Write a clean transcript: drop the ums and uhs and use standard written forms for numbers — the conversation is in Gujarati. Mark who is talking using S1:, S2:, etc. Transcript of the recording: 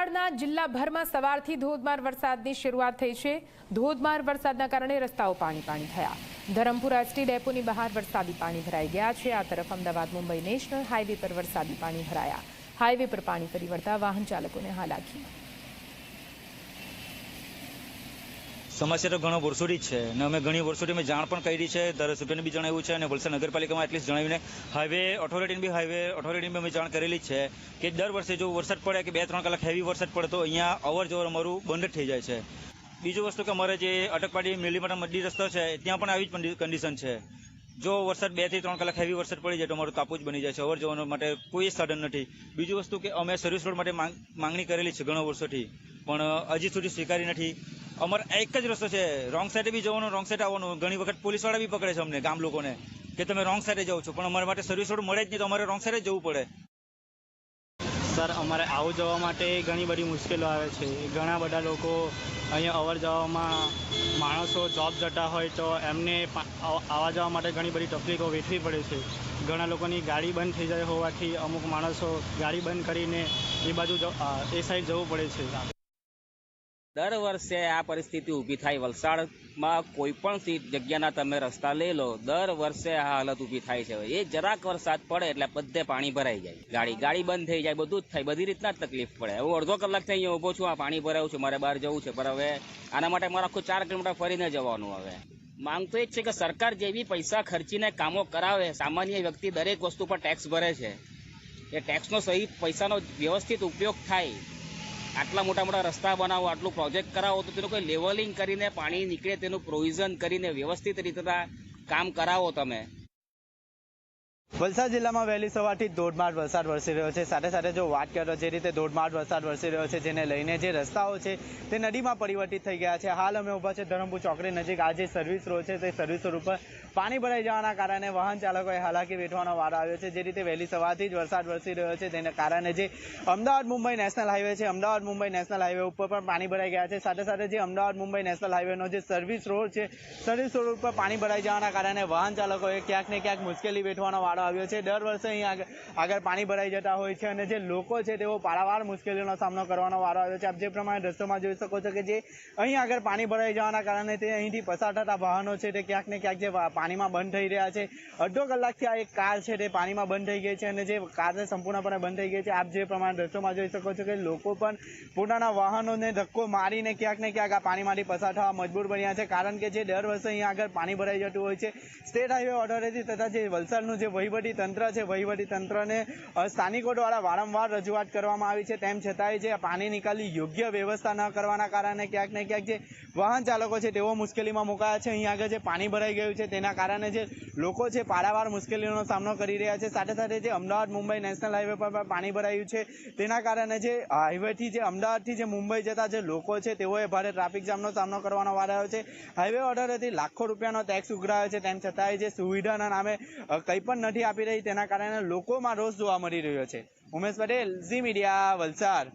S1: વલસાડના જિલ્લાભરમાં સવારથી ધોધમાર વરસાદની શરૂઆત થઈ છે। ધોધમાર વરસાદના કારણે રસ્તાઓ પાણી થયા। ધરમપુર એસટી ડેપોની બહાર વરસાદી પાણી ભરાઈ ગયા છે। આ તરફ અમદાવાદ મુંબઈ નેશનલ હાઈવે પર વરસાદી પાણી ભરાયા। હાઈવે પર પાણી ફરી વળતા વાહન ચાલકોને હાલાકી।
S2: સમસ્યા તો ઘણો વર્ષોથી જ છે અને અમે ઘણી વર્ષોથી મેં જાણ પણ કરી છે, ધારાસભ્યને બી જણાવ્યું છે અને વલસાડ નગરપાલિકામાં એટલીસ્ટ જણાવીને હાઈવે ઓથોરિટીને અમે જાણ કરેલી જ છે કે દર વર્ષે જો વરસાદ પડે કે 2-3 કલાક હેવી વરસાદ પડે તો અહીંયા અવર જવર અમારું બંધ જ થઈ જાય છે। બીજું વસ્તુ કે અમારે જે અટકપાટી મેલીમાટા મડી રસ્તો છે ત્યાં પણ આવી જ કન્ડિશન છે। જો વરસાદ 2 થી 3 કલાક હેવી વરસાદ પડી જાય તો અમારું કાપુ જ બની જાય છે, અવર જવર માટે કોઈ સાધન નથી। બીજું વસ્તુ કે અમે સર્વિસ રોડ માટે માંગણી કરેલી છે ઘણા વર્ષોથી, પણ હજી સુધી સ્વીકારી નથી। અમારે એક જ રસ્તો છે, રોંગ સાઈડે બી જવાનું, રોંગ સાઈડ આવવાનું। ઘણી વખત પોલીસવાળા બી પકડે છે અમને, ગામ લોકોને, કે તમે રોંગ સાઈડે જાઓ છો, પણ અમારા માટે સર્વિસ રોડ મળે જ નહીં તો અમારે રોંગ સાઈડે જ જવું પડે।
S3: સર, અમારે આવું જવા માટે ઘણી બધી મુશ્કેલીઓ આવે છે। ઘણા બધા લોકો અહીંયા અવર જવામાં, માણસો જોબ જતા હોય તો એમને આવવા જવા માટે ઘણી બધી તકલીફો વેઠવી પડે છે। ઘણા લોકોની ગાડી બંધ થઈ જાય હોવાથી અમુક માણસો ગાડી બંધ કરીને એ બાજુ એ સાઈડ જવું પડે છે।
S4: દર વર્ષે આ પરિસ્થિતિ ઊભી થાય। વલસાડમાં કોઈ પણ જગ્યાના તમે રસ્તા લઈ લો, દર વર્ષે આ હાલત ઊભી થાય છે। એ જરાક વરસાદ પડે એટલે બધે પાણી ભરાઈ જાય, ગાડી બંધ થઈ જાય, બધું જ થાય, બધી રીતના જ તકલીફ પડે। હું અડધો કલાકથી અહીંયા ઊભો છું, આ પાણી ભરાયું છે, મારે બહાર જવું છે, પણ હવે આના માટે મારે આખું 4 કિલોમીટર ફરીને જવાનું। હવે માંગ તો એ જ છે કે સરકાર જેવી પૈસા ખર્ચીને કામો કરાવે, સામાન્ય વ્યક્તિ દરેક વસ્તુ પર ટેક્સ ભરે છે, એ ટેક્સનો સહી પૈસાનો વ્યવસ્થિત ઉપયોગ થાય। આટલા મોટા રસ્તા બનાવો, આટલું પ્રોજેક્ટ કરાવો તો તેનું કોઈ લેવલિંગ કરીને પાણી નીકળે તેનું પ્રોવિઝન કરીને વ્યવસ્થિત રીતે કામ કરાવો તમે।
S5: વલસાડ જિલ્લામાં વહેલી સવારથી ધોધમાર વરસાદ વરસી રહ્યો છે। સાથે સાથે જો વાત કરો જે રીતે ધોધમાર વરસાદ વરસી રહ્યો છે, જેને લઈને જે રસ્તાઓ છે તે નદીમાં પરિવર્તિત થઈ ગયા છે। હાલ અમે ઊભા છે ધરમપુર ચોકડી નજીક। આ જે સર્વિસ રોડ છે તે સર્વિસ રોડ ઉપર પાણી ભરાઈ જવાના કારણે વાહન ચાલકોએ હાલાકી વેઠવાનો વારો આવ્યો છે। જે રીતે વહેલી સવારથી જ વરસાદ વરસી રહ્યો છે તેને કારણે જે અમદાવાદ મુંબઈ નેશનલ હાઈવે છે, અમદાવાદ મુંબઈ નેશનલ હાઈવે ઉપર પણ પાણી ભરાઈ ગયા છે। સાથે સાથે જે અમદાવાદ મુંબઈ નેશનલ હાઈવેનો જે સર્વિસ રોડ છે, સર્વિસ રોડ ઉપર પાણી ભરાઈ જવાના કારણે વાહન ચાલકોએ ક્યાંક ને ક્યાંક મુશ્કેલી વેઠવાનો વારો આવ્યો છે। દર વર્ષે અહીં આગળ પાણી ભરાઈ જતા હોય છે અને જે લોકો છે તેઓ પારાવાર મુશ્કેલીઓનો સામનો કરવાનો વારો આવ્યો છે। આપ જે પ્રમાણે દ્રશ્યોમાં જોઈ શકો છો કે જે અહીં આગળ પાણી ભરાઈ જવાના કારણે તે અહીંથી પસાર થતા વાહનો છે તે ક્યાંક ને ક્યાંક જે પાણીમાં બંધ થઈ રહ્યા છે। અડધો કલાકથી આ એક કાર છે તે પાણીમાં બંધ થઈ ગઈ છે અને જે કાર સંપૂર્ણપણે બંધ થઈ ગઈ છે। આપ જે પ્રમાણે દ્રશ્યોમાં જોઈ શકો છો કે લોકો પણ પોતાના વાહનોને ધક્કો મારીને ક્યાંક ને ક્યાંક આ પાણીમાંથી પસાર થવા મજબૂર બન્યા છે, કારણ કે જે દર વર્ષે અહીં આગળ પાણી ભરાઈ જતું હોય છે। સ્ટેટ હાઈવે ઓથોરિટી તથા જે વલસાડનું જે વહીવટી તંત્ર છે, વહીવટી તંત્રને સ્થાનિકો દ્વારા વારંવાર રજૂઆત કરવામાં આવી છે, તેમ છતાંય જે પાણી નિકાલની યોગ્ય વ્યવસ્થા ન કરવાના કારણે ક્યાંક ને ક્યાંક જે વાહન ચાલકો છે તેઓ મુશ્કેલીમાં મુકાયા છે। અહીં આગળ જે પાણી ભરાઈ ગયું છે તેના કારણે જે લોકો છે પારાવાર મુશ્કેલીઓનો સામનો કરી રહ્યા છે। સાથે સાથે જે અમદાવાદ મુંબઈ નેશનલ હાઈવે પર પણ પાણી ભરાયું છે તેના કારણે જે હાઈવેથી જે અમદાવાદથી જે મુંબઈ જતા જે લોકો છે તેઓએ ભારે ટ્રાફિક જામનો સામનો કરવાનો વારો આવ્યો છે। હાઈવે ઓથોરિટી લાખો રૂપિયાનો ટેક્સ ઉઘરાવે છે, તેમ છતાંય જે સુવિધાના નામે કંઈ પણ નથી આપી રહી, તેના કારણે લોકોમાં રોષ જોવા મળી રહ્યો છે। ઉમેશ પટેલ, ઝી મીડિયા, વલસાડ।